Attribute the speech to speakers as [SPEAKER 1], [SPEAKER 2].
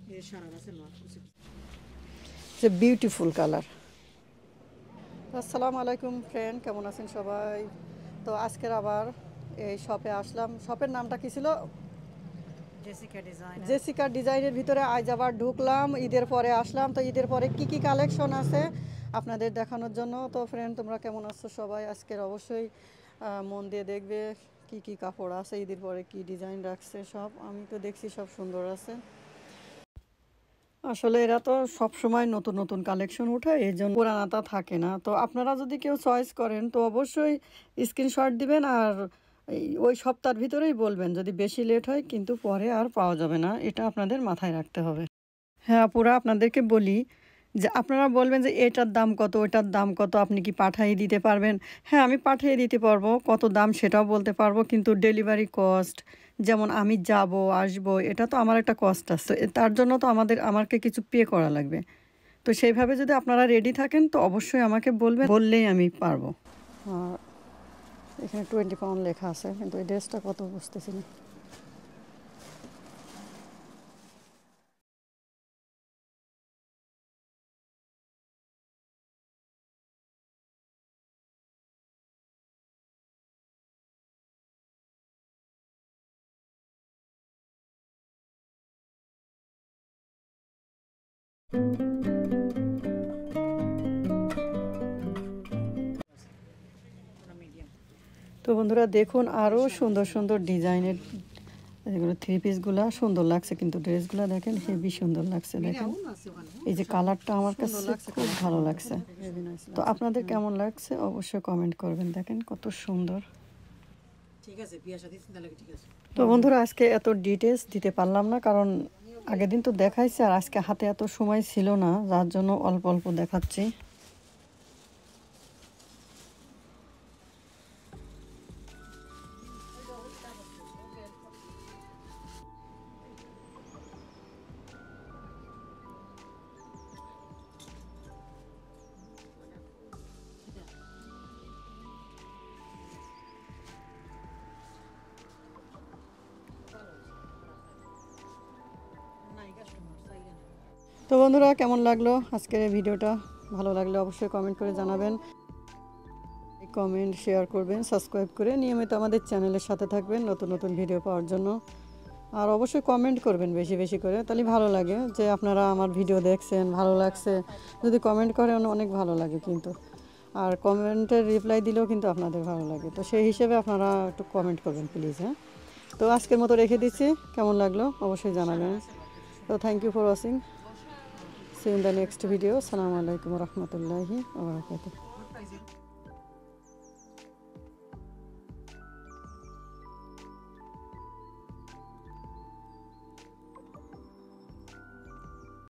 [SPEAKER 1] It's a beautiful color. আসসালামু আলাইকুম friend, কেমন আছেন সবাই? তো আজকের আবার এই শপে আসলাম। শপের নামটা কি ছিল? জেসিকা ডিজাইনের ভিতরে আজ আবার ঢুকলাম। ঈদের পরে আসলাম। তো ঈদের পরে কি কি কালেকশন আছে আপনাদের দেখানোর জন্য। তো ফ্রেন্ড, তোমরা কেমন আছো সবাই? আজকের অবশ্যই মন দিয়ে দেখবে কি কি কাপড় আছে, ঈদের পরে কি ডিজাইন রাখছে সব। আমি তো দেখছি সব সুন্দর আছে। আসলে এরা তো সব সময় নতুন নতুন কালেকশন উঠায়, এই জন্য পুরানাটা থাকে না। তো আপনারা যদি কেউ চয়েস করেন তো অবশ্যই স্ক্রিনশট দিবেন আর ওই সপ্তাহের ভিতরেই বলবেন। যদি বেশি লেট হয় কিন্তু পরে আর পাওয়া যাবে না, এটা আপনাদের মাথায় রাখতে হবে। হ্যাঁ আপুরা, আপনাদেরকে বলি যে আপনারা বলবেন যে এটার দাম কত, ওটার দাম কত, আপনি কি পাঠিয়ে দিতে পারবেন? হ্যাঁ, আমি পাঠিয়ে দিতে পারবো। কত দাম সেটাও বলতে পারবো, কিন্তু ডেলিভারি কস্ট, যেমন আমি যাব আসবো, এটা তো আমার একটা কস্ট আছে। তার জন্য তো আমাকে কিছু পে করা লাগবে। তো সেইভাবে যদি আপনারা রেডি থাকেন তো অবশ্যই আমাকে বলবেন, বললেই আমি পারবো। আর এখানে 20 পাউন্ড লেখা আছে, কিন্তু এই ড্রেসটা কত বুঝতেছি না। তো বন্ধুরা দেখুন, আরও সুন্দর সুন্দর ডিজাইনের এগুলো থ্রি পিসগুলো সুন্দর লাগছে, কিন্তু ড্রেসগুলো দেখেন হেভি সুন্দর লাগছে। দেখেন এই যে কালারটা আমার কাছে খুব ভালো লাগছে। তো আপনাদের কেমন লাগছে অবশ্যই কমেন্ট করবেন। দেখেন কত সুন্দর। তো বন্ধুরা আজকে এত ডিটেলস দিতে পারলাম না, কারণ আগের দিন তো দেখাইছে আর আজকে হাতে এত সময় ছিল না, যার জন্য অল্প অল্প দেখাচ্ছি। তো বন্ধুরা কেমন লাগলো আজকের এই ভিডিওটা? ভালো লাগলে অবশ্যই কমেন্ট করে জানাবেন। কমেন্ট শেয়ার করবেন, সাবস্ক্রাইব করে নিয়মিত আমাদের চ্যানেলের সাথে থাকবেন নতুন নতুন ভিডিও পাওয়ার জন্য। আর অবশ্যই কমেন্ট করবেন বেশি বেশি করে, তাহলে ভালো লাগে যে আপনারা আমার ভিডিও দেখছেন, ভালো লাগছে। যদি কমেন্ট করেন অনেক ভালো লাগে কিন্তু। আর কমেন্টের রিপ্লাই দিলেও কিন্তু আপনাদের ভালো লাগে। তো সেই হিসেবে আপনারা একটু কমেন্ট করবেন প্লিজ। হ্যাঁ, তো আজকের মতো রেখে দিচ্ছি। কেমন লাগলো অবশ্যই জানাবেন। তো thank you for watching. See in the next video. আসসালামু আলাইকুম রহমতুল্লাহি ওয়া বারাকাতুহু।